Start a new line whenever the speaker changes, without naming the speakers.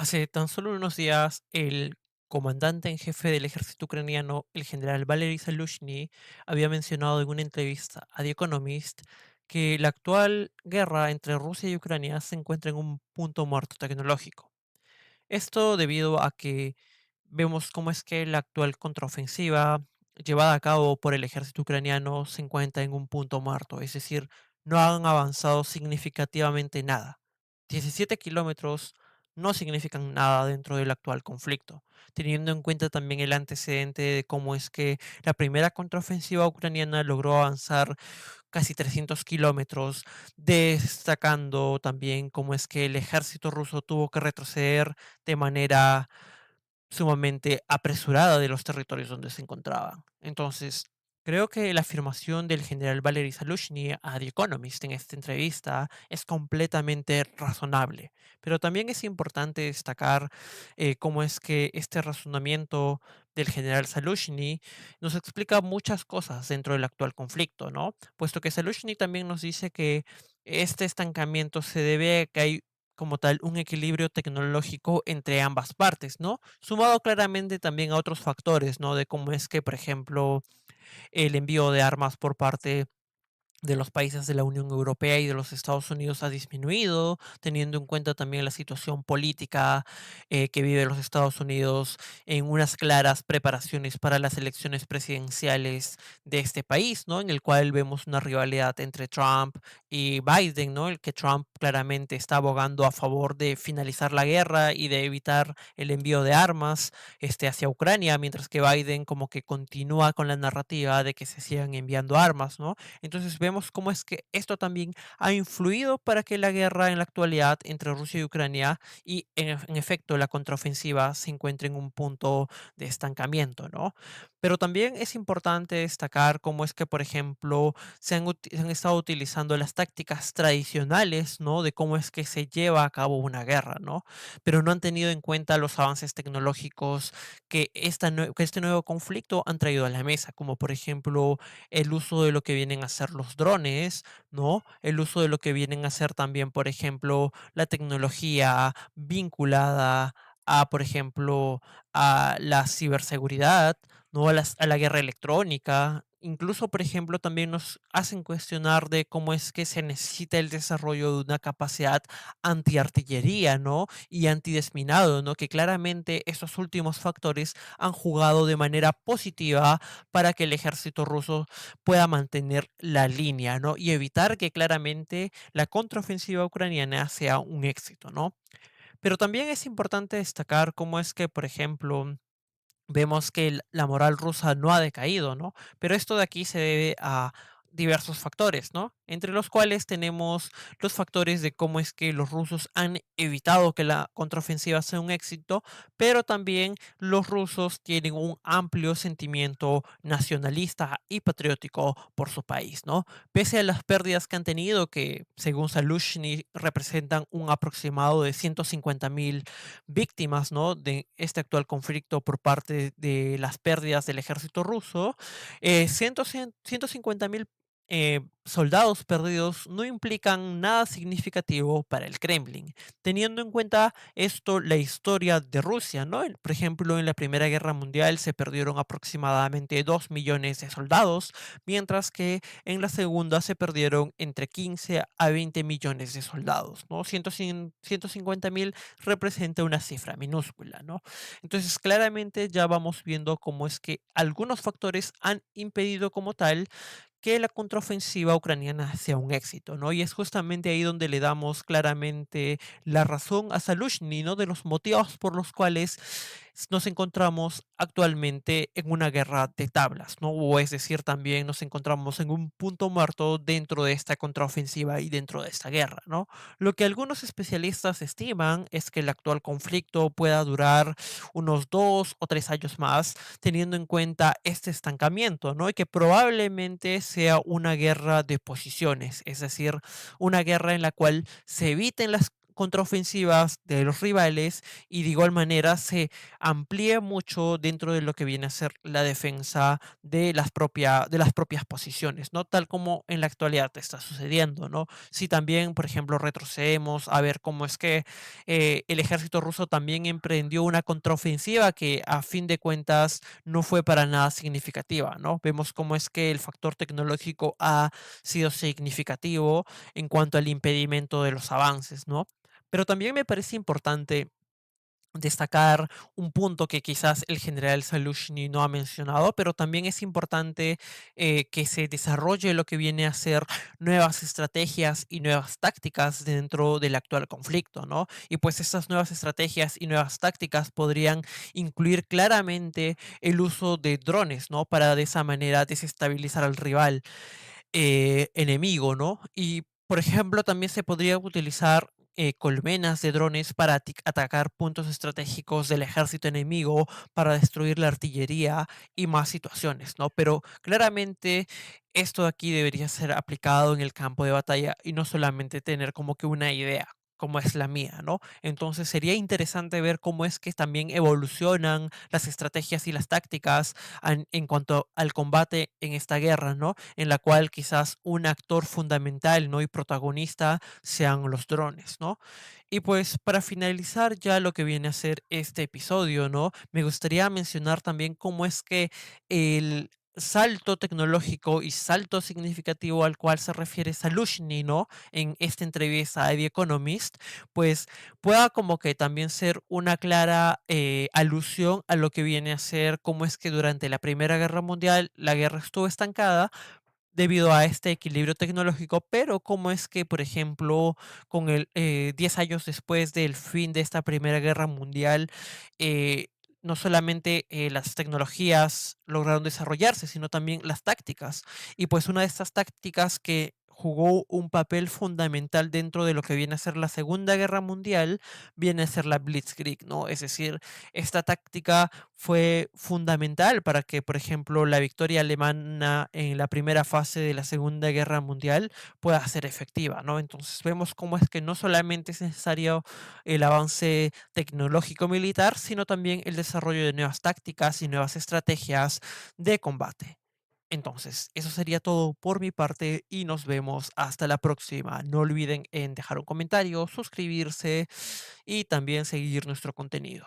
Hace tan solo unos días, el comandante en jefe del ejército ucraniano, el general Valery Zaluzhny, había mencionado en una entrevista a The Economist que la actual guerra entre Rusia y Ucrania se encuentra en un punto muerto tecnológico. Esto debido a que vemos cómo es que la actual contraofensiva llevada a cabo por el ejército ucraniano se encuentra en un punto muerto, es decir, no han avanzado significativamente nada. 17 kilómetros no significan nada dentro del actual conflicto, teniendo en cuenta también el antecedente de cómo es que la primera contraofensiva ucraniana logró avanzar casi 300 kilómetros, destacando también cómo es que el ejército ruso tuvo que retroceder de manera sumamente apresurada de los territorios donde se encontraban. Entonces, creo que la afirmación del general Valery Zaluzhny a The Economist en esta entrevista es completamente razonable, pero también es importante destacar cómo es que este razonamiento del general Zaluzhny nos explica muchas cosas dentro del actual conflicto, ¿no? Puesto que Zaluzhny también nos dice que este estancamiento se debe a que hay como tal un equilibrio tecnológico entre ambas partes, ¿no? Sumado claramente también a otros factores, ¿no? De cómo es que, por ejemplo, el envío de armas por parte de los países de la Unión Europea y de los Estados Unidos ha disminuido, teniendo en cuenta también la situación política que vive los Estados Unidos en unas claras preparaciones para las elecciones presidenciales de este país, ¿no? En el cual vemos una rivalidad entre Trump y Biden, ¿no? El que Trump claramente está abogando a favor de finalizar la guerra y de evitar el envío de armas hacia Ucrania, mientras que Biden como que continúa con la narrativa de que se sigan enviando armas, ¿no? Entonces vemos cómo es que esto también ha influido para que la guerra en la actualidad entre Rusia y Ucrania y en efecto la contraofensiva se encuentre en un punto de estancamiento, ¿no? Pero también es importante destacar cómo es que, por ejemplo, se han estado utilizando las tácticas tradicionales, ¿no? De cómo es que se lleva a cabo una guerra, ¿no? Pero no han tenido en cuenta los avances tecnológicos que este nuevo conflicto han traído a la mesa, como por ejemplo el uso de lo que vienen a ser los drones, ¿no? El uso de lo que vienen a ser también, por ejemplo, la tecnología vinculada a, por ejemplo, a la ciberseguridad, ¿no? A la guerra electrónica. Incluso, por ejemplo, también nos hacen cuestionar de cómo es que se necesita el desarrollo de una capacidad antiartillería, ¿no? Y antidesminado, ¿no? Que claramente estos últimos factores han jugado de manera positiva para que el ejército ruso pueda mantener la línea, ¿no? Y evitar que claramente la contraofensiva ucraniana sea un éxito, ¿no? Pero también es importante destacar cómo es que, por ejemplo, vemos que la moral rusa no ha decaído, ¿no? Pero esto de aquí se debe a diversos factores, ¿no? Entre los cuales tenemos los factores de cómo es que los rusos han evitado que la contraofensiva sea un éxito, pero también los rusos tienen un amplio sentimiento nacionalista y patriótico por su país, ¿no? Pese a las pérdidas que han tenido, que según Salushny representan un aproximado de 150.000 víctimas, ¿no? De este actual conflicto por parte de las pérdidas del ejército ruso, 150.000 soldados perdidos no implican nada significativo para el Kremlin, teniendo en cuenta esto la historia de Rusia, ¿no? Por ejemplo, en la Primera Guerra Mundial se perdieron aproximadamente 2 millones de soldados, mientras que en la segunda se perdieron entre 15 a 20 millones de soldados, ¿no? 150.000 representa una cifra minúscula, ¿no? Entonces, claramente ya vamos viendo cómo es que algunos factores han impedido como tal que la contraofensiva ucraniana sea un éxito, ¿no? Y es justamente ahí donde le damos claramente la razón a Salushny, ¿no? De los motivos por los cuales nos encontramos actualmente en una guerra de tablas, ¿no? O es decir, también nos encontramos en un punto muerto dentro de esta contraofensiva y dentro de esta guerra, ¿no? Lo que algunos especialistas estiman es que el actual conflicto pueda durar unos 2 o 3 años más, teniendo en cuenta este estancamiento, ¿no? Y que probablemente sea una guerra de posiciones, es decir, una guerra en la cual se eviten las contraofensivas de los rivales y de igual manera se amplía mucho dentro de lo que viene a ser la defensa de las propias posiciones, ¿no? Tal como en la actualidad está sucediendo, ¿no? Si también, por ejemplo, retrocedemos a ver cómo es que el ejército ruso también emprendió una contraofensiva que a fin de cuentas no fue para nada significativa, ¿no? Vemos cómo es que el factor tecnológico ha sido significativo en cuanto al impedimento de los avances, ¿no? Pero también me parece importante destacar un punto que quizás el general Salushny no ha mencionado, pero también es importante que se desarrolle lo que viene a ser nuevas estrategias y nuevas tácticas dentro del actual conflicto, ¿no? Y pues estas nuevas estrategias y nuevas tácticas podrían incluir claramente el uso de drones, ¿no? Para de esa manera desestabilizar al rival enemigo, ¿no? Y, por ejemplo, también se podría utilizar colmenas de drones para atacar puntos estratégicos del ejército enemigo, para destruir la artillería y más situaciones, ¿no? Pero claramente esto de aquí debería ser aplicado en el campo de batalla y no solamente tener como que una idea como es la mía, ¿no? Entonces sería interesante ver cómo es que también evolucionan las estrategias y las tácticas en cuanto al combate en esta guerra, ¿no? En la cual quizás un actor fundamental, ¿no? Y protagonista sean los drones, ¿no? Y pues para finalizar ya lo que viene a ser este episodio, ¿no? Me gustaría mencionar también cómo es que el salto tecnológico y salto significativo al cual se refiere Salushny, ¿no? En esta entrevista a The Economist, pues pueda como que también ser una clara alusión a lo que viene a ser cómo es que durante la Primera Guerra Mundial la guerra estuvo estancada debido a este equilibrio tecnológico, pero cómo es que, por ejemplo, con 10 años después del fin de esta Primera Guerra Mundial, eh, no solamente las tecnologías lograron desarrollarse, sino también las tácticas. Y pues una de estas tácticas que jugó un papel fundamental dentro de lo que viene a ser la Segunda Guerra Mundial, viene a ser la Blitzkrieg, ¿no? Es decir, esta táctica fue fundamental para que, por ejemplo, la victoria alemana en la primera fase de la Segunda Guerra Mundial pueda ser efectiva, ¿no? Entonces vemos cómo es que no solamente es necesario el avance tecnológico militar, sino también el desarrollo de nuevas tácticas y nuevas estrategias de combate. Entonces, eso sería todo por mi parte y nos vemos hasta la próxima. No olviden en dejar un comentario, suscribirse y también seguir nuestro contenido.